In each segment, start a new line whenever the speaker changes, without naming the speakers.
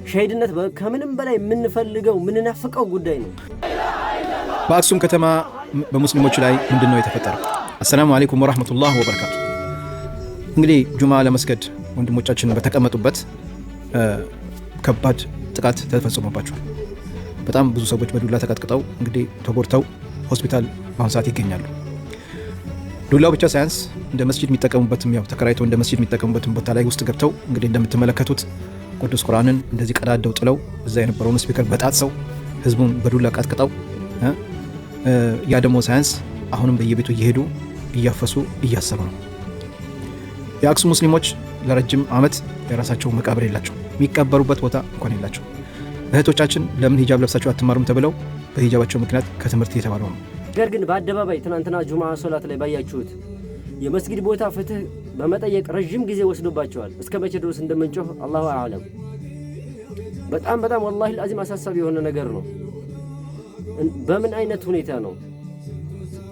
ሸሂድነት ከምንም በላይ የምንፈልገው ምንናፍቀው ጉዳይ ነው።
በአክሱም ከተማ በሙስሊሞች ላይ ምንድነው የተፈጠረው? አሰላሙ አለይኩም ወራህመቱላሂ ወበረካቱ። እንግዲህ ጁማ ለመስገድ ወንድሞቻችን በተቀመጡበት ከባድ ጥቃት ተፈጽሞባቸዋል። በጣም ብዙ ሰዎች በዱላ ተቀጥቅጠው እንግዲህ ተጎድተው ሆስፒታል በአሁኑ ሰዓት ይገኛሉ። ዱላው ብቻ ሳያንስ እንደ መስጂድ የሚጠቀሙበትም ያው ተከራይተው እንደ መስጂድ የሚጠቀሙበትም ቦታ ላይ ውስጥ ገብተው እንግዲህ እንደምትመለከቱት ቅዱስ ቁርአንን እንደዚህ ቀዳደው ጥለው እዛ የነበረውን ስፒከር በጣጥሰው ህዝቡን በዱላ ቀጥቅጠው ያ ደግሞ ሳያንስ አሁንም በየቤቱ እየሄዱ እያፈሱ እያሰሩ ነው። የአክሱም ሙስሊሞች ለረጅም ዓመት የራሳቸው መቃብር የላቸው፣ የሚቀበሩበት ቦታ እንኳን የላቸው። እህቶቻችን ለምን ሂጃብ ለብሳችሁ አትማሩም ተብለው በሂጃባቸው ምክንያት ከትምህርት እየተባረሩ ነው።
ነገር ግን በአደባባይ ትናንትና ጁማ ሶላት ላይ ባያችሁት የመስጊድ ቦታ ፍትህ በመጠየቅ ረጅም ጊዜ ወስዶባቸዋል። እስከ መቼ ድረስ እንደምንጮህ አላሁ አዕለም። በጣም ወላሂ አልዓዚም አሳሳቢ የሆነ ነገር ነው። በምን አይነት ሁኔታ ነው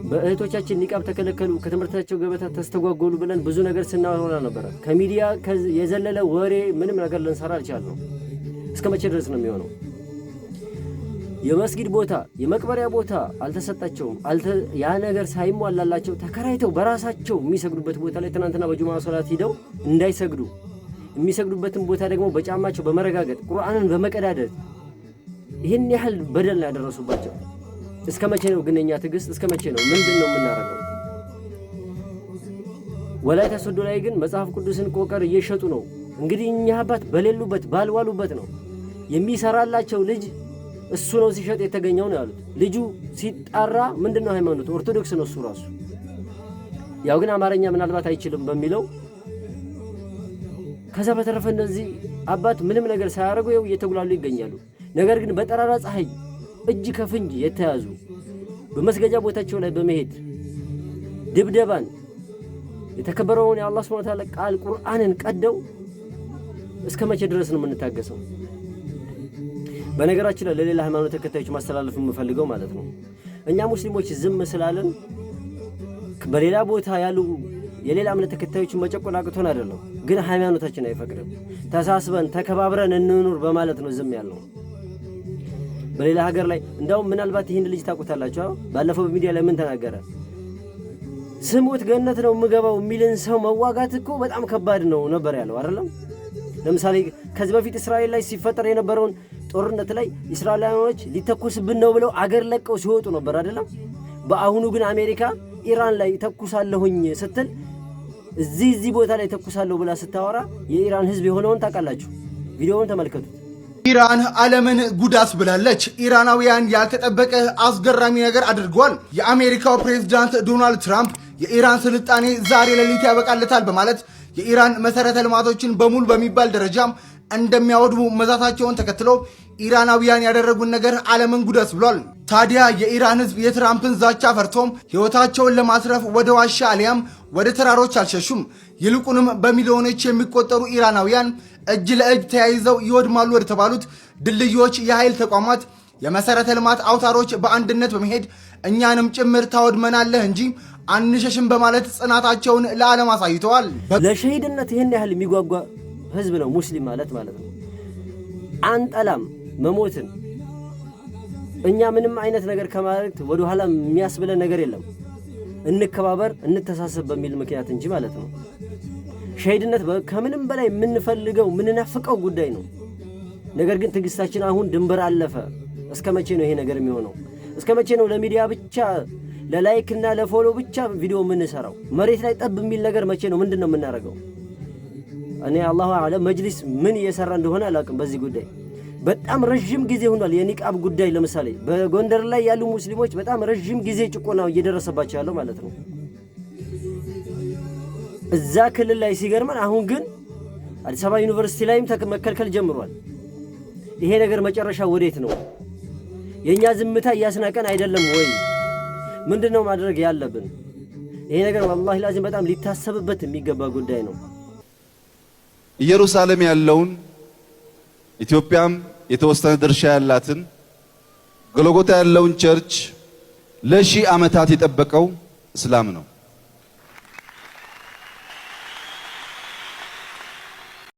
በእህቶቻችን ኒቃብ ተከለከሉ፣ ከትምህርታቸው ገበታ ተስተጓጎሉ ብለን ብዙ ነገር ስናወራ ነበር። ከሚዲያ የዘለለ ወሬ ምንም ነገር ልንሰራ አልቻልንም። እስከ መቼ ድረስ ነው የሚሆነው? የመስጊድ ቦታ የመቅበሪያ ቦታ አልተሰጣቸውም። ያ ነገር ሳይሟላላቸው ተከራይተው በራሳቸው የሚሰግዱበት ቦታ ላይ ትናንትና በጁማ ሶላት ሂደው እንዳይሰግዱ የሚሰግዱበትን ቦታ ደግሞ በጫማቸው በመረጋገጥ ቁርአንን በመቀዳደድ ይህን ያህል በደል ያደረሱባቸው። እስከ መቼ ነው ግን የኛ ትዕግስት? እስከ መቼ ነው? ምንድን ነው የምናደርገው? ወላይታ ሶዶ ላይ ግን መጽሐፍ ቅዱስን ቆቀር እየሸጡ ነው። እንግዲህ እኛ አባት በሌሉበት ባልዋሉበት ነው የሚሰራላቸው ልጅ እሱ ነው ሲሸጥ የተገኘው ነው ያሉት። ልጁ ሲጣራ ምንድነው ሃይማኖት ኦርቶዶክስ ነው እሱ ራሱ። ያው ግን አማርኛ ምናልባት አይችልም በሚለው ከዛ በተረፈ እነዚህ አባት ምንም ነገር ሳያደርጉ ይኸው እየተጉላሉ ይገኛሉ። ነገር ግን በጠራራ ፀሐይ እጅ ከፍንጅ የተያዙ በመስገጃ ቦታቸው ላይ በመሄድ ድብደባን የተከበረውን የአላህ ሱብሓነሁ ወተዓላ ቃል ቁርአንን ቀደው እስከ መቼ ድረስ ነው የምንታገሰው? በነገራችን ላይ ለሌላ ሃይማኖት ተከታዮች ማስተላለፍ የምፈልገው ማለት ነው እኛ ሙስሊሞች ዝም ስላለን በሌላ ቦታ ያሉ የሌላ እምነት ተከታዮችን መጨቆን አቅቶን አይደለም፣ ግን ሃይማኖታችን አይፈቅድም። ተሳስበን ተከባብረን እንኑር በማለት ነው ዝም ያለው። በሌላ ሀገር ላይ እንደውም ምናልባት ይህን ልጅ ታውቁታላችሁ። ባለፈው በሚዲያ ላይ ምን ተናገረ? ስሙት ገነት ነው የምገባው የሚልን ሰው መዋጋት እኮ በጣም ከባድ ነው ነበር ያለው አይደለም። ለምሳሌ ከዚህ በፊት እስራኤል ላይ ሲፈጠር የነበረውን ጦርነት ላይ እስራኤላውያኖች ሊተኩስብን ነው ብለው አገር ለቀው ሲወጡ ነበር አይደለም። በአሁኑ ግን አሜሪካ ኢራን ላይ ተኩሳለሁኝ ስትል እዚህ ቦታ ላይ ተኩሳለሁ ብላ ስታወራ የኢራን ህዝብ የሆነውን ታውቃላችሁ። ቪዲዮውን ተመልከቱት።
ኢራን ዓለምን ጉዳስ ብላለች። ኢራናውያን ያልተጠበቀ አስገራሚ ነገር አድርጓል። የአሜሪካው ፕሬዝዳንት ዶናልድ ትራምፕ የኢራን ስልጣኔ ዛሬ ሌሊት ያበቃለታል በማለት የኢራን መሰረተ ልማቶችን በሙሉ በሚባል ደረጃም እንደሚያወድሙ መዛታቸውን ተከትሎ ኢራናውያን ያደረጉን ነገር ዓለምን ጉዳስ ብሏል። ታዲያ የኢራን ህዝብ የትራምፕን ዛቻ ፈርቶም ህይወታቸውን ለማስረፍ ወደ ዋሻ አሊያም ወደ ተራሮች አልሸሹም። ይልቁንም በሚሊዮኖች የሚቆጠሩ ኢራናውያን እጅ ለእጅ ተያይዘው ይወድማሉ ወደ ተባሉት ድልድዮች፣ የኃይል ተቋማት፣ የመሰረተ ልማት አውታሮች በአንድነት በመሄድ እኛንም ጭምር ታወድመናለህ እንጂ አንሸሽም በማለት ጽናታቸውን ለዓለም አሳይተዋል።
ለሸሂድነት ይህን ያህል የሚጓጓ ህዝብ ነው ሙስሊም ማለት ነው። አንጠላም መሞትን። እኛ ምንም አይነት ነገር ከማለት ወደ ኋላ የሚያስብለን ነገር የለም። እንከባበር እንተሳሰብ በሚል ምክንያት እንጂ ማለት ነው። ሸሂድነት ከምንም በላይ የምንፈልገው ምንናፍቀው ጉዳይ ነው። ነገር ግን ትዕግስታችን አሁን ድንበር አለፈ። እስከ መቼ ነው ይሄ ነገር የሚሆነው? እስከ መቼ ነው ለሚዲያ ብቻ ለላይክ እና ለፎሎ ብቻ ቪዲዮ የምንሰራው? መሬት ላይ ጠብ የሚል ነገር መቼ ነው? ምንድነው የምናደርገው? እኔ አላሁ አዕለም መጅሊስ ምን እየሰራ እንደሆነ አላውቅም። በዚህ ጉዳይ በጣም ረጅም ጊዜ ሆኗል። የኒቃብ ጉዳይ ለምሳሌ በጎንደር ላይ ያሉ ሙስሊሞች በጣም ረጅም ጊዜ ጭቆናው እየደረሰባቸው ያለው ማለት ነው እዛ ክልል ላይ ሲገርመን፣ አሁን ግን አዲስ አበባ ዩኒቨርሲቲ ላይም መከልከል ጀምሯል። ይሄ ነገር መጨረሻ ወዴት ነው? የኛ ዝምታ እያስናቀን አይደለም ወይ? ምንድነው ማድረግ ያለብን? ይሄ ነገር ወላሂ ላዚም በጣም ሊታሰብበት የሚገባ ጉዳይ ነው።
ኢየሩሳሌም ያለውን ኢትዮጵያም የተወሰነ ድርሻ ያላትን ጎልጎታ ያለውን ቸርች ለሺህ ዓመታት የጠበቀው እስላም ነው።